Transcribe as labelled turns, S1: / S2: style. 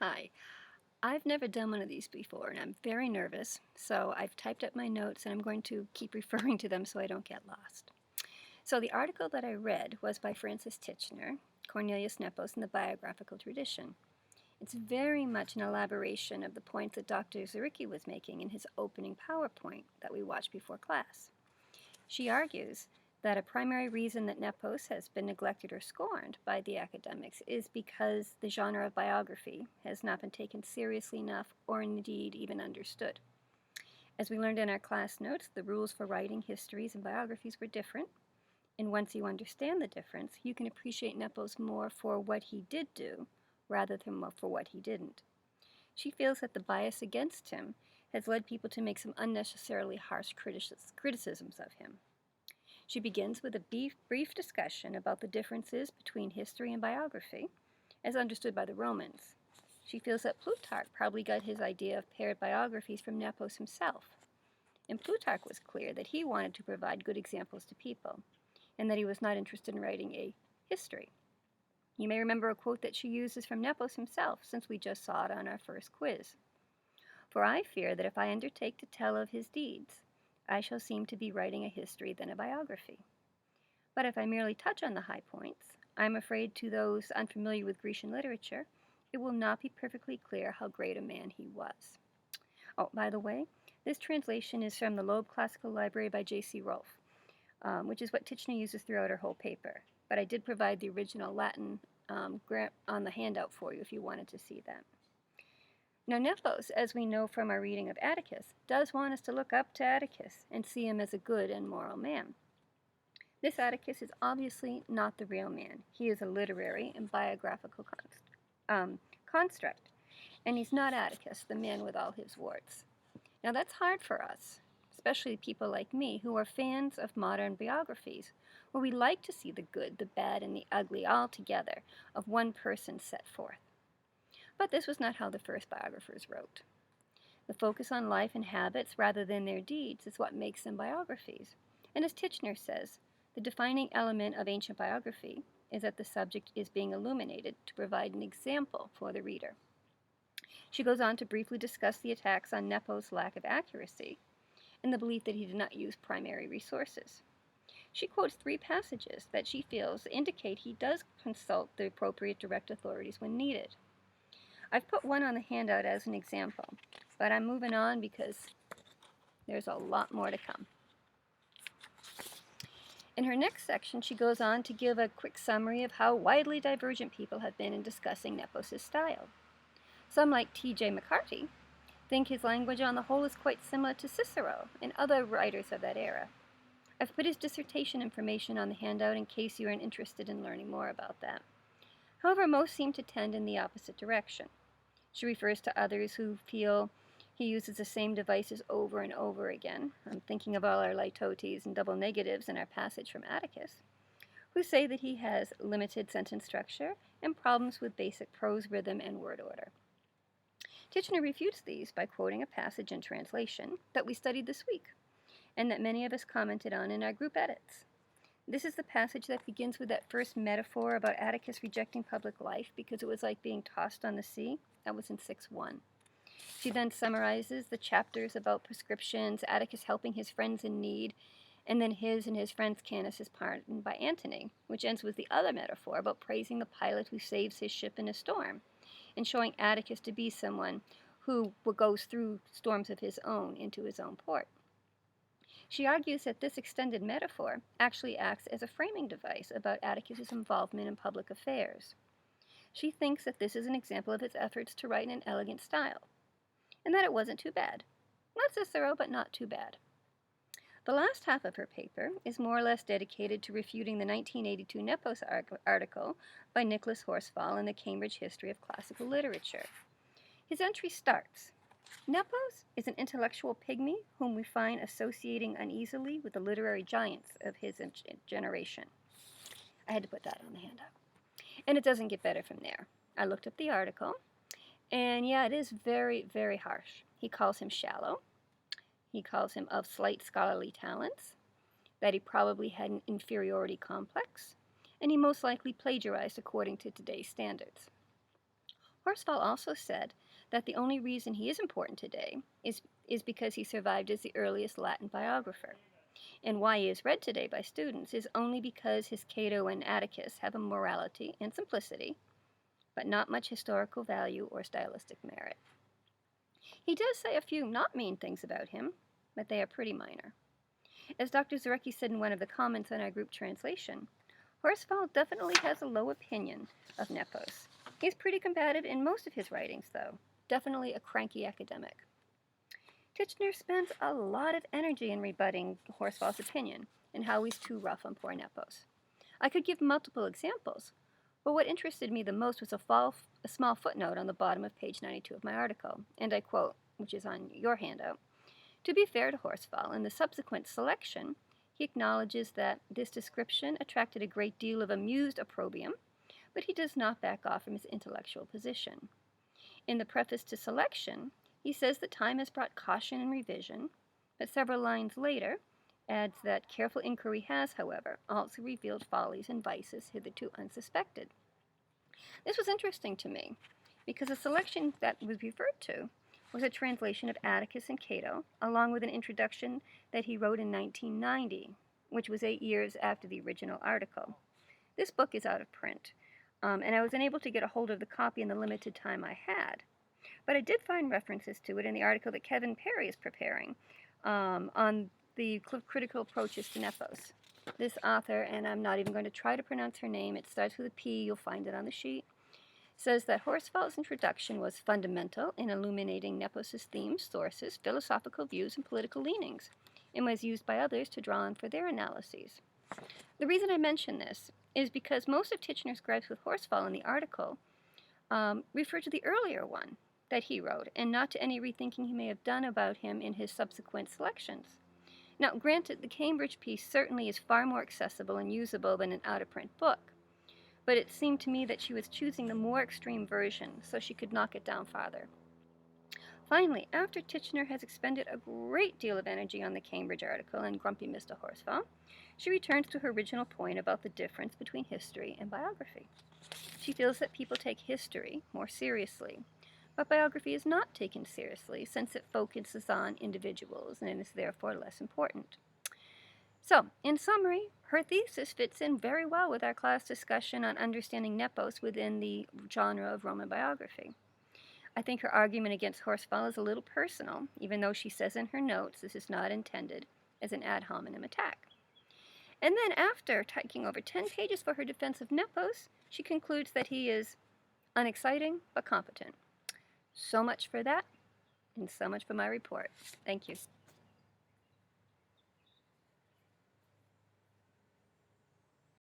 S1: Hi. I've never done one of these before, and I'm very nervous, so I've typed up my notes and I'm going to keep referring to them so I don't get lost. So the article that I read was by Francis Titchener, Cornelius Nepos and the Biographical Tradition. It's very much an elaboration of the points that Dr. Zaricki was making in his opening PowerPoint that we watched before class. She argues that a primary reason that Nepos has been neglected or scorned by the academics is because the genre of biography has not been taken seriously enough or indeed even understood. As we learned in our class notes, the rules for writing histories and biographies were different, and once you understand the difference, you can appreciate Nepos more for what he did do rather than for what he didn't. She feels that the bias against him has led people to make some unnecessarily harsh criticisms of him. She begins with a brief discussion about the differences between history and biography, as understood by the Romans. She feels that Plutarch probably got his idea of paired biographies from Nepos himself. And Plutarch was clear that he wanted to provide good examples to people, and that he was not interested in writing a history. You may remember a quote that she uses from Nepos himself, since we just saw it on our first quiz. For I fear that if I undertake to tell of his deeds, I shall seem to be writing a history than a biography. But if I merely touch on the high points, I am afraid to those unfamiliar with Grecian literature, it will not be perfectly clear how great a man he was. Oh, by the way, this translation is from the Loeb Classical Library by J.C. Rolfe, which is what Titchener uses throughout her whole paper. But I did provide the original Latin on the handout for you if you wanted to see that. Now, Nepos, as we know from our reading of Atticus, does want us to look up to Atticus and see him as a good and moral man. This Atticus is obviously not the real man. He is a literary and biographical construct, and he's not Atticus, the man with all his warts. Now, that's hard for us, especially people like me who are fans of modern biographies, where we like to see the good, the bad, and the ugly all together of one person set forth. But this was not how the first biographers wrote. The focus on life and habits rather than their deeds is what makes them biographies. And as Titchener says, the defining element of ancient biography is that the subject is being illuminated to provide an example for the reader. She goes on to briefly discuss the attacks on Nepos' lack of accuracy and the belief that he did not use primary resources. She quotes 3 passages that she feels indicate he does consult the appropriate direct authorities when needed. I've put one on the handout as an example, but I'm moving on because there's a lot more to come. In her next section, she goes on to give a quick summary of how widely divergent people have been in discussing Nepos' style. Some, like T.J. McCarty, think his language on the whole is quite similar to Cicero and other writers of that era. I've put his dissertation information on the handout in case you are interested in learning more about that. However, most seem to tend in the opposite direction. She refers to others who feel he uses the same devices over and over again. I'm thinking of all our litotes and double negatives in our passage from Atticus, who say that he has limited sentence structure and problems with basic prose rhythm and word order. Titchener refutes these by quoting a passage in translation that we studied this week, and that many of us commented on in our group edits. This is the passage that begins with that first metaphor about Atticus rejecting public life because it was like being tossed on the sea. That was in 6:1. She then summarizes the chapters about prescriptions, Atticus helping his friends in need, and then his and his friend's Canis' pardon by Antony, which ends with the other metaphor about praising the pilot who saves his ship in a storm, and showing Atticus to be someone who goes through storms of his own into his own port. She argues that this extended metaphor actually acts as a framing device about Atticus' involvement in public affairs. She thinks that this is an example of his efforts to write in an elegant style, and that it wasn't too bad. Not Cicero, but not too bad. The last half of her paper is more or less dedicated to refuting the 1982 Nepos article by Nicholas Horsfall in the Cambridge History of Classical Literature. His entry starts, Nepos is an intellectual pygmy whom we find associating uneasily with the literary giants of his generation. I had to put that on the handout. And it doesn't get better from there. I looked up the article, and yeah, it is very, very harsh. He calls him shallow. He calls him of slight scholarly talents, that he probably had an inferiority complex, and he most likely plagiarized according to today's standards. Horsfall also said that the only reason he is important today is because he survived as the earliest Latin biographer, and why he is read today by students is only because his Cato and Atticus have a morality and simplicity, but not much historical value or stylistic merit. He does say a few not mean things about him, but they are pretty minor. As Dr. Zarecki said in one of the comments on our group translation, Horsfall definitely has a low opinion of Nepos. He's pretty combative in most of his writings, though. Definitely a cranky academic. Titchener spends a lot of energy in rebutting Horsfall's opinion and how he's too rough on poor Nepos. I could give multiple examples, but what interested me the most was a small footnote on the bottom of page 92 of my article, and I quote, which is on your handout. To be fair to Horsfall, in the subsequent selection, he acknowledges that this description attracted a great deal of amused opprobrium, but he does not back off from his intellectual position. In the preface to selection, he says that time has brought caution and revision, but several lines later adds that careful inquiry has, however, also revealed follies and vices hitherto unsuspected. This was interesting to me, because the selection that was referred to was a translation of Atticus and Cato, along with an introduction that he wrote in 1990, which was 8 years after the original article. This book is out of print, and I was unable to get a hold of the copy in the limited time I had. But I did find references to it in the article that Kevin Perry is preparing on the critical approaches to Nepos. This author, and I'm not even going to try to pronounce her name, it starts with a P, you'll find it on the sheet, says that Horsfall's introduction was fundamental in illuminating Nepos' themes, sources, philosophical views, and political leanings, and was used by others to draw on for their analyses. The reason I mention this is because most of Titchener's gripes with Horsfall in the article refer to the earlier one that he wrote, and not to any rethinking he may have done about him in his subsequent selections. Now, granted, the Cambridge piece certainly is far more accessible and usable than an out-of-print book, but it seemed to me that she was choosing the more extreme version so she could knock it down farther. Finally, after Titchener has expended a great deal of energy on the Cambridge article and grumpy Mr. Horsfall, she returns to her original point about the difference between history and biography. She feels that people take history more seriously, but biography is not taken seriously since it focuses on individuals and is therefore less important. So, in summary, her thesis fits in very well with our class discussion on understanding Nepos within the genre of Roman biography. I think her argument against Horsfall is a little personal, even though she says in her notes this is not intended as an ad hominem attack. And then after taking over 10 pages for her defense of Nepos, she concludes that he is unexciting but competent. So much for that, and so much for my report. Thank you.